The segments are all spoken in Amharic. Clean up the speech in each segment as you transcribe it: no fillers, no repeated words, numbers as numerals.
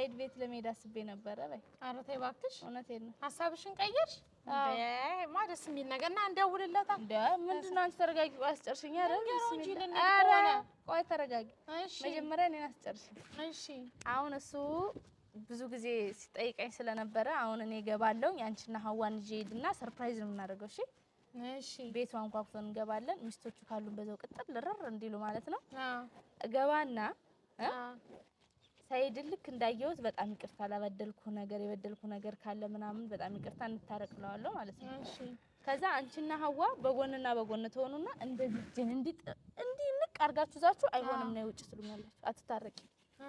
ሳይድ ቤት ለመሄድ አስቤ ነበር በይ ኧረ ተይ እባክሽ እውነቴን ነው ሐሳብሽን ቀየርሽ ማ ደስ የሚል ነገር እና እንደውልለታ እንዴ ምንድነው አንቺ ተረጋጊ አስጨርሽኝ አይደል እንጂ ለኔ ቆይ ተረጋጊ መጀመሪያ እኔን አስጨርሽ እሺ አሁን እሱ ብዙ ጊዜ ሲጠይቀኝ ስለነበረ አሁን እኔ ገባለሁ ያንቺና ሐዋን ጄድና ሰርፕራይዝ ነው የምናደርገው እሺ ቤቷን አንኳኩተን እንገባለን ሚስቶቹ ካሉን በዛው ቅጥል ልረር እንዲሉ ማለት ነው ገባና ሳይድ ልክ እንዳየሁት በጣም ይቅርታ ላበደልኩ ነገር ካለ ምናምን በጣም ይቅርታ እንታረቅለዋለሁ ማለት ነው እሺ ከዛ አንቺና ሐዋ በጎንና በጎን ተሆኑና እንደዚህ እንዲህ ንቅ አርጋችሁ ዛችሁ አይሆንም ነው ውጭ ትሉኛላችሁ አትታረቂ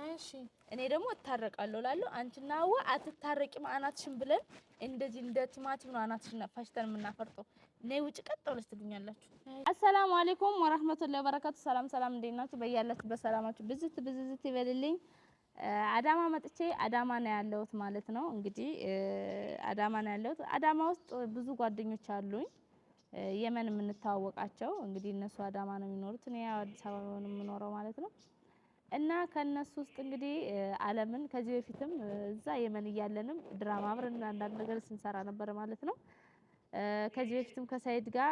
እሺ እኔ ደግሞ እታረቃለሁ ላለው አንቺና ሐዋ አትታረቂም አናትሽን ብለን እንደዚህ እንደ ቲማቲም ነው አናትሽን ፈሽተን የምናፈርጠው ነይ ውጭ ቀጥ ብለሽ ትሉኛላችሁ አሰላሙ አለይኩም ወራህመቱላሂ ወበረካቱ ሰላም እንዴት ናችሁ በያላችሁ በሰላማችሁ ብዝት ይበልልኝ አዳማ መጥቼ አዳማ ነው ያለሁት ማለት ነው እንግዲህ አዳማ ነው ያለሁት አዳማ ውስጥ ብዙ ጓደኞች አሉኝ የመን የምንተዋወቃቸው እንግዲህ እነሱ አዳማ ነው የሚኖሩት እኔ አዲስ አበባ ነው የምኖረው ማለት ነው እና ከነሱ ውስጥ እንግዲህ አለምን ከዚህ በፊትም እዛ የመን እያለንም ድራማ አብረን አንዳንድ ነገር ስንሰራ ነበር ማለት ነው ከዚህ በፊትም ከሳይድ ጋር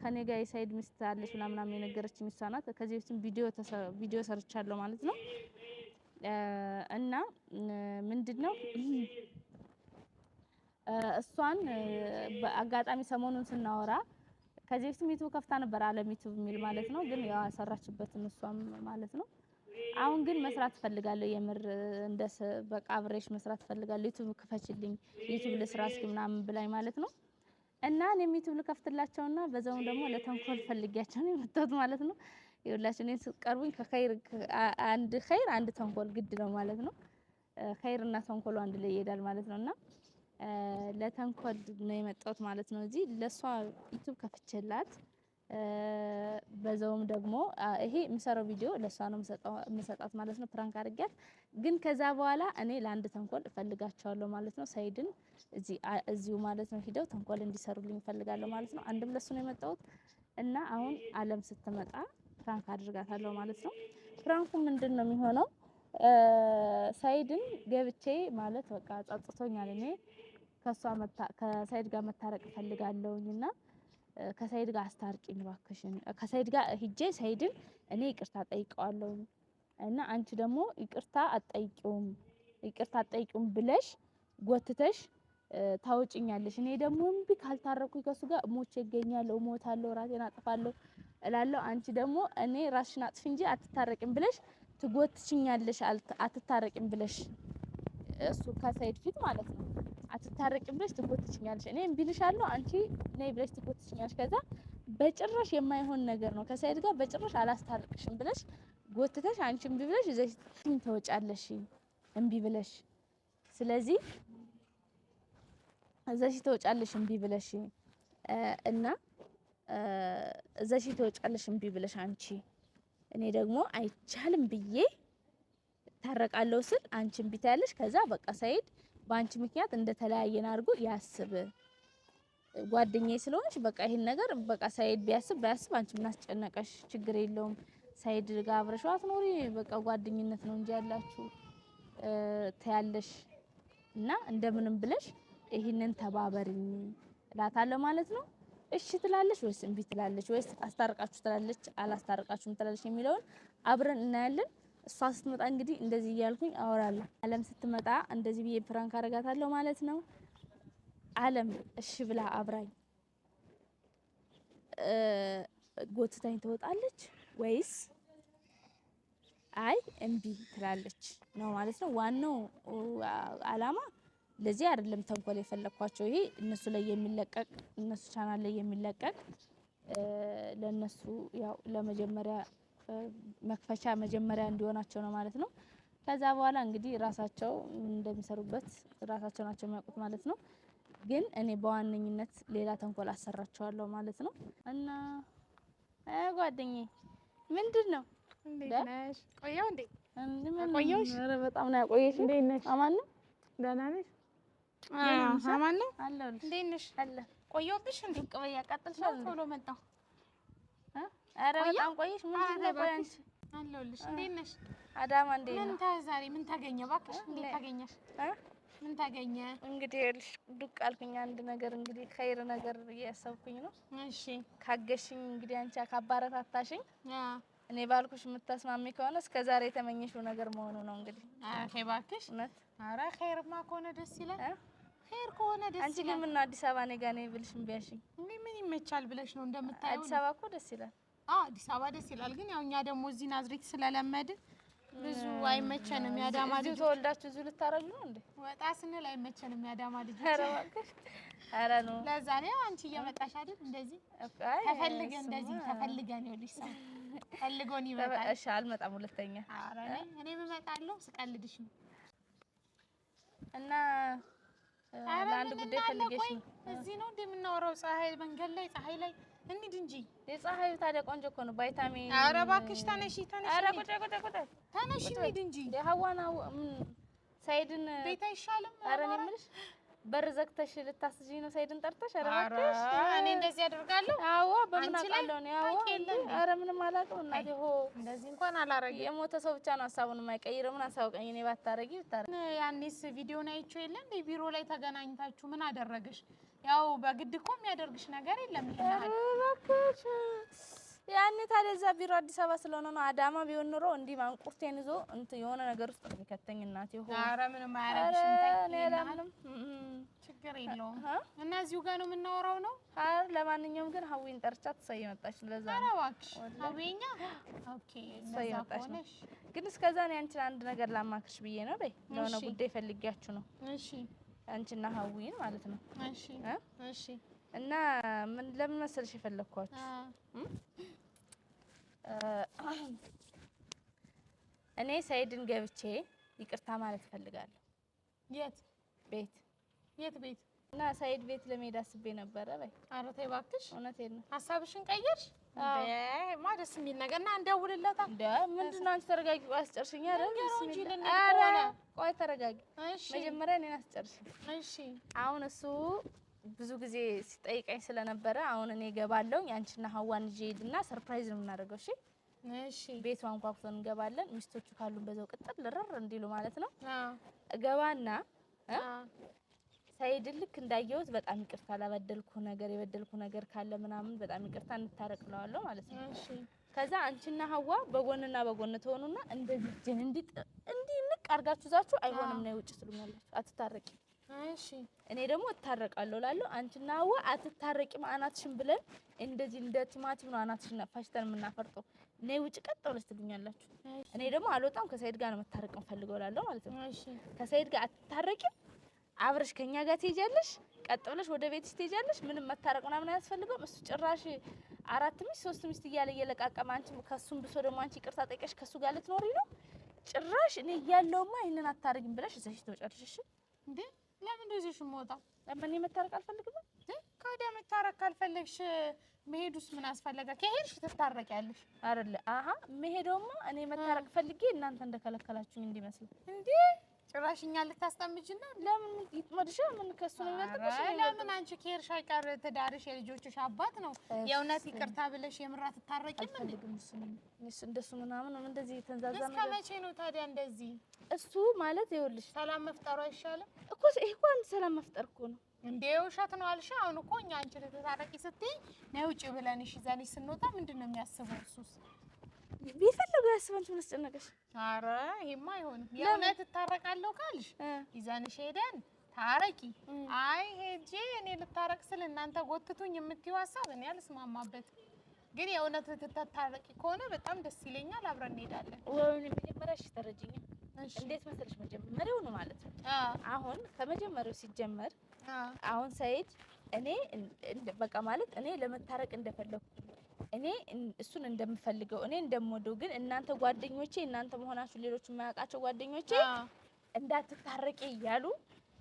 ከኔ ጋር የሳይድ ሚስት አለች ምናምን የነገረችኝ እሷ ናት ከዚህ በፊትም ቪዲዮ ሰርቻለሁ ማለት ነው እና ምንድነው እሷን በአጋጣሚ ሰሞኑን ስናወራ ከዚህ በፊትም ዩቲዩብ ከፍታ ነበር አለም ዩቲዩብ የሚል ማለት ነው ግን ያው ሰራችበትን እሷም ማለት ነው አሁን ግን መስራት ፈልጋለሁ የምር እንደስ በቃ አብሬሽ መስራት ፈልጋለሁ ዩቲዩብ ክፈችልኝ ዩቲዩብ ለስራ እስኪ ምናምን ብላኝ ማለት ነው እና እኔም ዩቲዩብ ልከፍትላቸውና በዛው ደግሞ ለተንኮል ፈልጊያቸው ነው የመጣሁት ማለት ነው ይኸውላችሁ እኔን ስትቀርቡኝ ከኸይር አንድ ተንኮል ግድ ነው ማለት ነው ኸይርና ተንኮሉ አንድ ላይ ይሄዳል ማለት ነውና ለተንኮል ነው የመጣሁት ማለት ነው እዚህ ለሷ ዩቲዩብ ከፍቼላት በዛውም ደግሞ ይሄ የምሰራው ቪዲዮ ለሷ ነው የምሰጣት ማለት ነው ፕራንክ አድርጊያት ግን ከዛ በኋላ እኔ ለአንድ ተንኮል እፈልጋቸዋለሁ ማለት ነው ሳይድን እዚሁ ማለት ነው ሄደው ተንኮል እንዲሰሩልኝ እፈልጋለሁ ማለት ነው አንድም ለሱ ነው የመጣሁት እና አሁን አለም ስትመጣ ፕራንክ አድርጋታለሁ ማለት ነው ፕራንኩ ምንድነው የሚሆነው ሳይድን ገብቼ ማለት በቃ ጸጽቶኛል እኔ ከሳይድ ጋር መታረቅ እፈልጋለሁኝና ከሳይድ ጋር አስታርቂኝ ባክሽን ከሳይድ ጋር ሂጄ ሳይድን እኔ ይቅርታ ጠይቀዋለሁ እና አንቺ ደግሞ ይቅርታ አጠይቂውም ብለሽ ጎትተሽ ታውጭኛለሽ እኔ ደግሞ እምቢ ካልታረኩኝ ከሱ ጋር ሞቼ እገኛለሁ ሞታለሁ ራሴን አጥፋለሁ እላለሁ አንቺ ደግሞ እኔ ራስሽን አጥፊ እንጂ አትታረቂም ብለሽ ትጎትችኛለሽ አትታረቂም ብለሽ እሱ ከሳይድ ፊት ማለት ነው አትታረቂም ብለሽ ትጎትችኛለሽ እኔ እምቢ ልሻለሁ አንቺ ነይ ብለሽ ትጎትችኛለሽ ከዛ በጭራሽ የማይሆን ነገር ነው ከሳይድ ጋር በጭራሽ አላስታርቅሽም ብለሽ ጎትተሽ አንቺ እምቢ ብለሽ እዚህ ተወጫለሽ እምቢ ብለሽ ስለዚህ እዛሽ ተወጫለሽ እምቢ ብለሽ እና እዛሽ ተወጫለሽ እምቢ ብለሽ አንቺ እኔ ደግሞ አይቻልም ብዬ ታረቃለሁ ስል አንቺ እምቢ ታያለሽ ከዛ በቃ ሳይድ ባንቺ ምክንያት እንደተለያየን አድርጎ ያስብ ጓደኛዬ ስለሆንሽ በቃ ይሄን ነገር በቃ ሳይድ ቢያስብ አንቺ ምን አስጨነቀሽ ችግር የለውም ሳይድ ጋር አብረሽው አትኖሪ በቃ ጓደኝነት ነው እንጂ ያላችሁ ታያለሽ እና እንደምንም ብለሽ ይሄንን ተባበሪኝ እላታለሁ ማለት ነው እሺ ትላለሽ ወይስ እምቢ ትላለሽ ወይስ አስታርቃችሁ ትላለች አላስታርቃችሁም ትላለች የሚለውን አብረን እናያለን እሷ ስትመጣ እንግዲህ እንደዚህ እያልኩኝ አወራለሁ አለም ስትመጣ እንደዚህ ብዬ ፕራንክ አረጋታለሁ ማለት ነው አለም እሺ ብላ አብራኝ ጎትታኝ ትወጣለች ወይስ አይ እምቢ ትላለች ነው ማለት ነው ዋናው አላማ ለዚህ አይደለም ተንኮል የፈለኳቸው ይሄ እነሱ ላይ የሚለቀቅ እነሱ ቻናል ላይ የሚለቀቅ ለነሱ ያው ለመጀመሪያ መክፈቻ መጀመሪያ እንዲሆናቸው ነው ማለት ነው ከዛ በኋላ እንግዲህ ራሳቸው እንደሚሰሩበት ራሳቸው ናቸው የሚያውቁት ማለት ነው ግን እኔ በዋነኝነት ሌላ ተንኮል አሰራቸዋለሁ ማለት ነው እና ጓደኛዬ ምንድነው እንዴት ነሽ ቆየው እንዴ ቆየሽ ኧረ በጣም ነው ያቆየሽ እንዴት ነሽ አማን ነው ደህና ነሽ አማን ነው አለሁ እንዴት ነሽ አለ ቆየሁብሽ እንዴ ቆያ ቀጥልሻል ቶሎ መጣሁ ኧረ በጣም ቆየሽ ምን ነው ቆያንቺ አለሁልሽ። እንዴት ነሽ? አዳማ እንዴት ነው? ዛሬ ምን ታገኘ? እባክሽ እንዴት ታገኘሽ? ምን ታገኘ? እንግዲህ ልሽ ዱቅ አልኩኝ። አንድ ነገር እንግዲህ ኸይር ነገር እያሰብኩኝ ነው። እሺ ካገሽኝ እንግዲህ አንቺ ካባረታታሽኝ እኔ ባልኩሽ የምታስማሚ ከሆነ እስከዛሬ የተመኘሽው ነገር መሆኑ ነው እንግዲህ። አረ እባክሽ እውነት። አረ ኸይርማ ከሆነ ደስ ይላል። ኸይር ከሆነ ደስ ይላል። አንቺ ግን ምን አዲስ አበባ እኔ ጋር ነኝ ብልሽ እምቢ አልሽኝ? ምን ይመቻል ብለሽ ነው እንደምታየው? አዲስ አበባ እኮ ደስ ይላል። አዲስ አበባ ደስ ይላል። ግን ያው እኛ ደግሞ እዚህ ናዝሬት ስለለመድን ብዙ አይመቸንም። ያዳማ ልጅ ተወልዳችሁ እዚሁ ልታረጁ ነው እንዴ? ወጣ ስንል አይመቸንም ያዳማ ልጅ። ኧረ እባክሽ ኧረ ነው። ለዛ ነው አንቺ እየመጣሽ አይደል? እንደዚህ ተፈልገን እንደዚህ ተፈልገን ይኸውልሽ ሰው ፈልጎን ይመጣል። እሺ አልመጣም ሁለተኛ። ኧረ እኔ እመጣለሁ ስቀልድሽ ነው። እና ለአንድ ጉዳይ ፈልጌሽ ነው። እዚህ ነው እንደምናወራው ፀሐይ መንገድ ላይ ፀሐይ ላይ እንሂድ እንጂ። የፀሐዩ ታዲያ ቆንጆ እኮ ነው ቫይታሚን። ኧረ እባክሽ ተነሺ ተነሺ። ኧረ ቁጭ ተነሺ እንሂድ እንጂ። የሀዋና ሰይድን ቤት አይሻልም? ኧረ እኔ የምልሽ በር ዘግተሽ ልታስይኝ ነው ሰይድን ጠርተሽ? ኧረ እባክሽ እኔ እንደዚህ አደርጋለሁ? አዎ በምን አውቃለሁ እኔ? አዎ ኧረ ምንም አላውቅም እናቴ። እንደዚህ እንኳን አላረግም። የሞተ ሰው ብቻ ነው ሀሳቡን የማይቀይረው። ምን አሳውቀኝ እኔ ባታረጊ ብታረጊ። ያኔስ ቪዲዮን አይቼው የለ እንደ ቢሮ ላይ ተገናኝታችሁ ምን አደረገሽ? ያው በግድ እኮ የሚያደርግሽ ነገር የለም። እባክሽ ያኔ ታዲያ እዛ ቢሮ አዲስ አበባ ስለሆነ ነው። አዳማ ቢሆን ኑሮ እንዲህ ማንቁርቴን ይዞ የሆነ ነገር ውስጥ ነው የሚከተኝ እናቴ። ኧረ ምንም አያረግሽም። ምንም ችግር የለውም። እና እዚሁ ጋር ነው የምናወራው ነው? ለማንኛውም ግን ሀዊን ጠርቻት እሰይ መጣች። ለዛ ነው። ኧረ እባክሽ ሀዊኛ ኦኬ እሰይ መጣች ነው። ግን እስከዛ እኔ አንቺን አንድ ነገር ላማክርሽ ብዬ ነው። በይ ለሆነ ጉዳይ ፈልጊያችሁ ነው። እሺ አንቺና ሀዊን ማለት ነው። እሺ እሺ። እና ምን ለምን መሰልሽ የፈለኳችሁ? እኔ ሰይድን ገብቼ ይቅርታ ማለት እፈልጋለሁ። የት ቤት? የት ቤት? እና ሰይድ ቤት ለመሄድ አስቤ ነበረ። በይ ኧረ ተይ እባክሽ። እውነቴን ነው። ሀሳብሽን ቀየርሽ? ማ ደስ የሚል ነገር እና እንደውልለታ። ምንድን ነው አንቺ ተረጋጊ። ቆይ አስጨርሽኝ። ቆይ ተረጋጊ መጀመሪያ እኔን አስጨርሽኝ። እሺ አሁን እሱ ብዙ ጊዜ ሲጠይቀኝ ስለነበረ አሁን እኔ እገባለሁ። አንቺና ሀዋን ይዤ ሄድና ሰርፕራይዝ ነው የምናደርገው። እሺ እሺ። ቤቱ አንኳኩተን እንገባለን። ሚስቶቹ ካሉን በዛው ቅጥል ልረር እንዲሉ ማለት ነው። እገባና ሰይድን ልክ እንዳየሁት በጣም ይቅርታ ላበደልኩ ነገር የበደልኩ ነገር ካለ ምናምን በጣም ይቅርታ እንታረቅለዋለሁ ማለት ነው። እሺ። ከዛ አንቺና ሀዋ በጎንና በጎን ተሆኑና እንደዚህ ጀን እንዲህ ንቅ አርጋችሁ ዛችሁ አይሆንም ነው ውጭ ትሉኛላችሁ። አትታረቂ። እሺ። እኔ ደግሞ እታረቃለሁ እላለሁ። አንቺና ሀዋ አትታረቂም አናትሽን ብለን እንደዚህ እንደ ቲማቲም ነው አናትሽን ፋሽተን የምናፈርጠው። ነይ ውጭ ቀጥ ብለሽ ትሉኛላችሁ። እኔ ደግሞ አልወጣም ከሰይድ ጋር ነው መታረቅ ፈልገው እላለሁ ማለት ነው። እሺ። ከሰይድ ጋር አትታረቂም አብረሽ ከኛ ጋር ትሄጃለሽ፣ ቀጥ ብለሽ ወደ ቤትሽ ትሄጃለሽ። ምንም መታረቅ ምናምን አያስፈልገውም። እሱ ጭራሽ 4 ሚስት 3 ሚስት እያለ እየለቃቀመ አንቺ ከሱም ብሶ ደግሞ አንቺ ይቅርታ ጠይቀሽ ከሱ ጋር ልትኖሪ ነው። ጭራሽ እኔ እያለሁማ ይሄንን አታረጊም ብለሽ እዛሽ ትወጫለሽ። እንዴ ለምን እንደዚህ ሽሞታ? ለምን መታረቅ አልፈልግም? ካዲያ መታረቅ ካልፈለግሽ መሄዱስ ምን አስፈለገ? ከሄድሽ ትታረቂያለሽ አይደል? አሃ መሄዶማ እኔ መታረቅ ፈልጌ እናንተ እንደከለከላችሁኝ እንዲመስል እንዴ ጭራሽ እኛ ልታስጠምጅና ለምን ይጥመድሽ? ምን ከሱ ነው የሚያልጥብሽ? ለምን አንቺ ከሄድሽ አይቀር ትዳርሽ የልጆችሽ አባት ነው። የእውነት ይቅርታ ብለሽ የምራት ትታረቂም እንዴ? እንደሱ ምናምን እንደዚህ ተንዛዛ ነው። እስከ መቼ ነው ታዲያ እንደዚህ? እሱ ማለት ይኸውልሽ ሰላም መፍጠሩ አይሻልም እኮ? ይሄ እኮ አንድ ሰላም መፍጠር እኮ ነው እንዴ? ውሸት ነው አልሽ። አሁን እኮ እኛ አንቺ ልትታረቂ ስትይ ነው ውጪ ብለንሽ ይዘንሽ ስንወጣ ምንድነው የሚያስበው እሱስ? ቢፈልገው ያስበን ምን አስጨነቀሽ? ኧረ ይሄማ አይሆንም። የእውነት እታረቃለሁ ካልሽ ይዘንሽ ሄደን ታረቂ። አይ ሄጄ እኔ ልታረቅ ስል እናንተ ጎትቱኝ የምትይው ሀሳብ እኔ አልስማማበት። ግን የእውነት ልትታረቂ ከሆነ በጣም ደስ ይለኛል። አብረን እንሄዳለን። ወይ መጀመሪያ እሺ ተረጂኝ። እንዴት መሰለሽ መጀመሪያው ነው ማለት ነው። አሁን ከመጀመሪያው ሲጀመር አሁን ሰይድ እኔ በቃ ማለት እኔ ለመታረቅ እንደፈለኩ እኔ እሱን እንደምፈልገው እኔ እንደምወደው ግን እናንተ ጓደኞቼ እናንተ መሆናችሁ ሌሎች የማያውቃቸው ጓደኞቼ እንዳትታረቂ እያሉ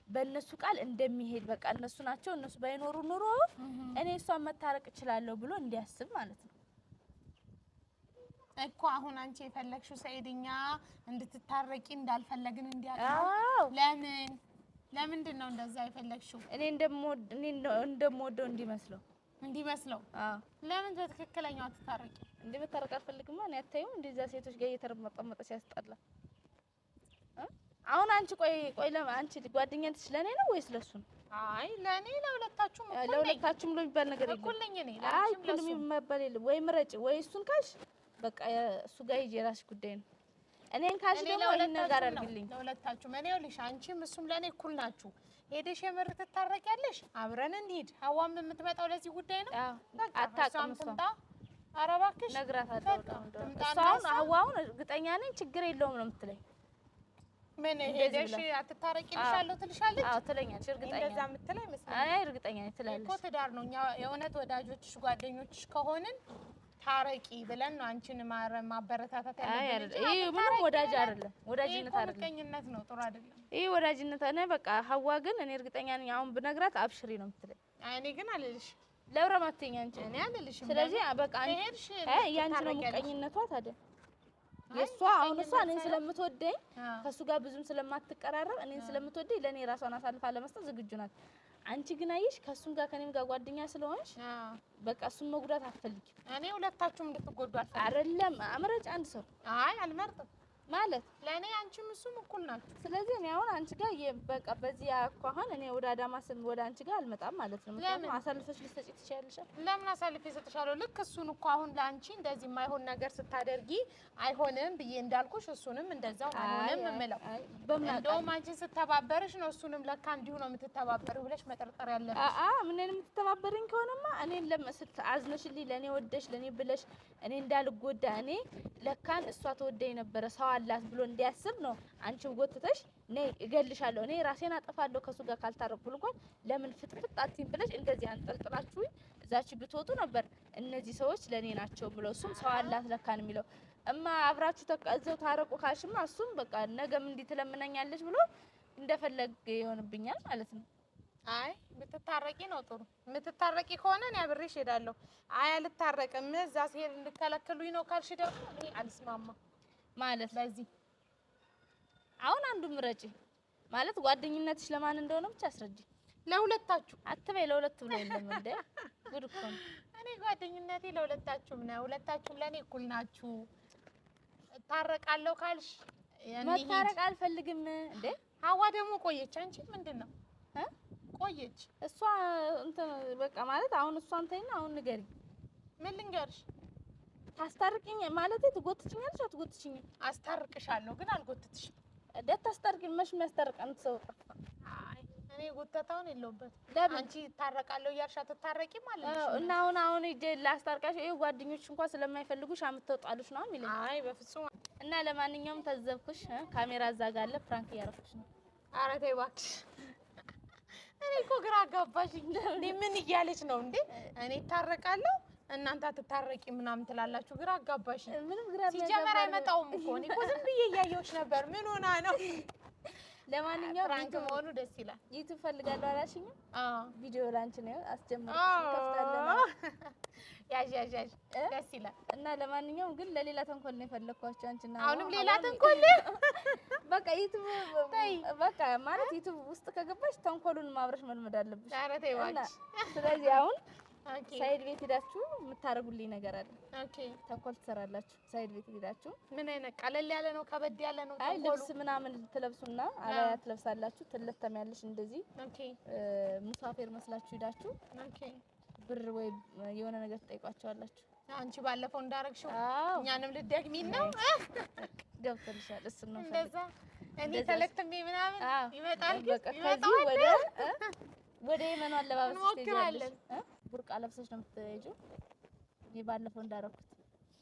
በእነሱ ቃል እንደሚሄድ በቃ እነሱ ናቸው እነሱ ባይኖሩ ኑሮ እኔ እሷን መታረቅ እችላለሁ ብሎ እንዲያስብ ማለት ነው እኮ። አሁን አንቺ የፈለግሽው ሰይድኛ እንድትታረቂ እንዳልፈለግን እንዲያውቅ ለምንድን ነው እንደዛ የፈለግሽው? እኔ እንደምወደው እንዲመስለው እንዲመስለው። ለምን በትክክለኛው አትታረቂ? እንዴ መታረቅ አልፈልግማ እኔ አታዩም እንደዛ ሴቶች ጋር እየተረመጠመጠ ሲያስጠላ አሁን አንቺ ቆይ አንቺ ጓደኛሽ ለኔ ነው ወይስ ለሱ ነው? አይ ለኔ ለሁለታችሁም እኮ ነኝ። ለሁለታችሁም ነው የሚባል ነገር የለም። እኮ ነኝ እኔ አይ ሁሉም የሚባል የለም። ወይ ምረጭ ወይ እሱን ካልሽ በቃ እሱ ጋር ሂጂ የራስሽ ጉዳይ ነው። እኔን ካልሽ ደግሞ ይሄን ነገር አድርግልኝ። ለሁለታችሁም እኔ ይኸውልሽ አንቺም እሱም ለኔ እኩል ናችሁ። ሄደሽ የምር ትታረቂያለሽ። አብረን እንሂድ። ሀዋም የምትመጣው ለዚህ ጉዳይ ነው። አታውቅም እሷ። ኧረ እባክሽ ነግራታለሁ። እሷን ሀዋውን እርግጠኛ ነኝ ችግር የለውም ነው የምትለኝ። ምን ሄደሽ አትታረቂልሻለሁ ትልሻለች? አዎ ትለኛለች። እርግጠኛ እንደዛ የምትለኝ መስሎኝ። አይ እርግጠኛ ነኝ ትላለች እኮ ትዳር ነው። እኛ የእውነት ወዳጆችሽ ጓደኞችሽ ከሆንን ታረቂ ብለን ነው አንቺን ማበረታታት ያለብን። ይሄ ምንም ወዳጅ አይደለም፣ ወዳጅነት አይደለም፣ ምቀኝነት ነው። ጥሩ አይደለም ይሄ ወዳጅነት ነው። በቃ ሀዋ ግን እኔ እርግጠኛ ነኝ አሁን ብነግራት አብሽሪ ነው የምትለኝ። እኔ ግን አልልሽ ለብረማተኛ አንቺ እኔ አልልሽም። ስለዚህ በቃ ያንቺ ነው ምቀኝነቷ ታዲያ የሷ አሁን እሷ እኔን ስለምትወደኝ ከሱ ጋር ብዙም ስለማትቀራረብ እኔን ስለምትወደኝ ለኔ ራሷን አሳልፋ ለመስጠት ዝግጁ ናት። አንቺ ግን አይሽ ከሱም ጋር ከኔም ጋር ጓደኛ ስለሆንሽ በቃ እሱን መጉዳት አትፈልጊም። እኔ ሁለታችሁም እንድትጎዱ አልፈልግም። አይደለም አምረጭ አንድ ሰው አይ አልመርጥም ማለት ለኔ አንቺም እሱም እኩል ናችሁ። ስለዚህ እኔ አሁን አንቺ ጋር በቃ በዚህ አኳኋን እኔ ወደ አዳማ ስም ወደ አንቺ ጋር አልመጣም ማለት ነው። ምክንያቱም አሳልፈሽ ልትሰጪ ትችያለሽ። ለምን አሳልፌ እሰጥሻለሁ? ልክ እሱን እኮ አሁን ለአንቺ እንደዚህ የማይሆን ነገር ስታደርጊ አይሆንም ብዬ እንዳልኩሽ እሱንም እንደዛው አይሆንም እምለው እንደውም አንቺን ስተባበርሽ ነው። እሱንም ለካ እንዲሁ ነው የምትተባበሪው ብለሽ መጠርጠር ያለብሽ። ምንን የምትተባበሪኝ ከሆነማ እኔን ለመስት አዝነሽልኝ ለኔ ወደሽ ለኔ ብለሽ እኔ እንዳልጎዳ እኔ ለካን እሷ ተወደኝ ነበረ ሰው አላት ብሎ እንዲያስብ ነው። አንቺው ጎትተሽ ነይ እገልሻለሁ እኔ ራሴን አጠፋለሁ ከሱ ጋር ካልታረቁ ልኳን ለምን ፍጥፍጥ አትይም ብለሽ እንደዚህ አንጠልጥላችሁ እዛች ብትወጡ ነበር እነዚህ ሰዎች ለኔ ናቸው ብሎ እሱም ሰው አላት ለካን የሚለው እማ አብራችሁ ተቀዘው ታረቁ ካልሽማ እሱም በቃ ነገም እንዲህ ትለምነኛለች ብሎ እንደፈለግ ይሆንብኛል ማለት ነው። አይ ብትታረቂ ነው ጥሩ። የምትታረቂ ከሆነ እኔ አብሬሽ እሄዳለሁ። አይ አልታረቅም እዛ ሲሄድ እንድከለክሉኝ ነው ካልሽ ደግሞ እኔ አልስማማ ማለት ለዚህ አሁን አንዱ ምረጪ ማለት ጓደኝነትሽ ለማን እንደሆነ ብቻ አስረጂ። ለሁለታችሁ አትበይ ለሁለቱ ነው የለም እንዴ ጉድ እኮ ነው። እኔ ጓደኝነቴ ለሁለታችሁም ነው። ሁለታችሁም ለኔ እኩል ናችሁ። ታረቃለሁ ካልሽ መታረቅ አልፈልግም እንዴ ሀዋ ደግሞ ቆየች። አንቺ ምንድነው ቆየች እሷ እንትን በቃ ማለት አሁን እሷን ተይና አሁን ንገሪ። ምን ልንገርሽ? ታስታርቂኝ ማለት ትጎትችኛለሽ አትጎትችኝም? አስታርቅሻለሁ ግን አልጎትትሽም። ደት ታስታርቂኝ መች የሚያስታርቀን ሰው ጠፋ። አይ እኔ ጎተታውን የለውበት። አንቺ ታረቃለሁ እያልሽ አትታረቂም ማለት ነው። እና አሁን ሂጅ ላስታርቃሽ። ይሄ ጓደኞች እንኳን ስለማይፈልጉሽ አምጥተውጣሉሽ ነው የሚለኝ። አይ በፍጹም። እና ለማንኛውም ተዘብኩሽ። ካሜራ እዛ ጋር አለ ፕራንክ እያደረኩሽ ነው። ኧረ ተይ እባክሽ። እኔ እኮ ግራ አጋባሽኝ። እንዴ ምን እያለች ነው እንዴ? እኔ እታረቃለሁ እናንተ አትታረቂ ምናምን ትላላችሁ። ግራ አጋባሽኝ። ምንም ግራ ሲጀመር አይመጣውም እኮ እኔ እኮ ዝም ብዬ እያየሁሽ ነበር። ምን ሆና ነው? ለማንኛውም ፍራንክ መሆኑ ደስ ይላል። ዩቲዩብ ፈልጋለሁ አላልሽኝም? ቪዲዮ ላንቺ ነው አስጀምረሽ ከፍታለና ያዥ ደስ ይላል። እና ለማንኛውም ግን ለሌላ ተንኮል ነው የፈለኳቸው አንቺና አሁንም ሌላ ተንኮል በቃ ዩቲዩብ በቃ ማለት ዩቲዩብ ውስጥ ከገባሽ ተንኮሉን ማብረሽ መልመድ አለብሽ። ኧረ ተይ እባክሽ። ስለዚህ አሁን ሳይድ ቤት ሄዳችሁ የምታረጉልኝ ነገር አለ። ኦኬ ተንኮል ትሰራላችሁ። ሳይድ ቤት ሄዳችሁ ምን አይነት ቀለል ያለ ነው ከበድ ያለ ነው? አይ ልብስ ምናምን ትለብሱና አባያ ትለብሳላችሁ። ትለተሚያለሽ እንደዚህ ኦኬ ሙሳፌር መስላችሁ ሄዳችሁ ኦኬ ብር ወይ የሆነ ነገር ትጠይቋቸዋላችሁ። አንቺ ባለፈው እንዳረግሽው እኛንም ልትደግሚን ነው? ገብቶልሻል። እሱ ነው እንደዛ እኔ ተለክተም ምናምን ይመጣል። በቃ ከዚህ ወደ የመኑ አለባበስ ትሄጃለሽ። ቡርቃ ለብሰሽ ነው የምትሄጂው። እኔ ባለፈው እንዳረኩት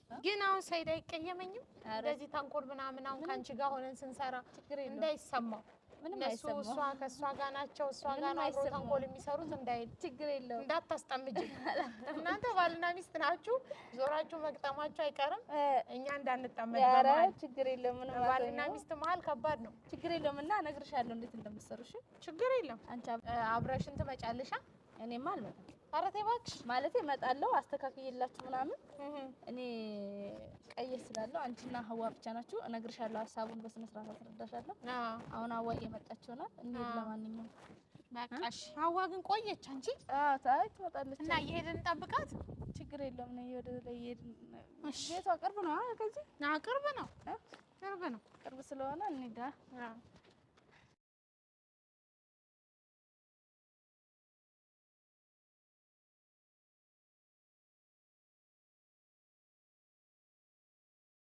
ግን አሁን ሳይድ አይቀየመኝም። እንደዚህ ተንኮል ምናምን አሁን ካንቺ ጋር ሆነን ስንሰራ እንዳይሰማው እነሱ እሷ ከእሷ ጋር ናቸው እሷ ጋር ነው አብሮ ተንኮል የሚሰሩት እንዳይል ችግር የለውም። እንዳታስጠምጂ። እናንተ ባልና ሚስት ናችሁ፣ ዞራችሁ መግጠማችሁ አይቀርም። እኛ እንዳንጠመድ በመሀል ችግር የለውም። ምንም ባልና ሚስት መሀል ከባድ ነው። ችግር የለውም። እና እነግርሻለሁ እንዴት እንደምትሰሩ። እሺ ችግር የለም። አንቺ አብረሽን ትመጫለሻ? እኔማ አልመጣም። ኧረ ተይ እባክሽ። ማለቴ እመጣለሁ አስተካክዬላችሁ ምናምን እኔ ቀየስ ስላለሁ አንቺና ሀዋ ብቻ ናችሁ። እነግርሻለሁ ሀሳቡን በስነ ስርዓት አስረዳሻለሁ። አሁን ሀዋ እየመጣች ይሆናል። እንዴት ለማንኛውም በቃ እሺ። ሀዋ ግን ቆየች አንቺ? ታይ ትመጣለች እና እየሄድን እንጠብቃት። ችግር የለውም ነው ወደ ላይ ቤቷ ቅርብ ነው ከዚህ ቅርብ ነው ቅርብ ስለሆነ እንሂዳ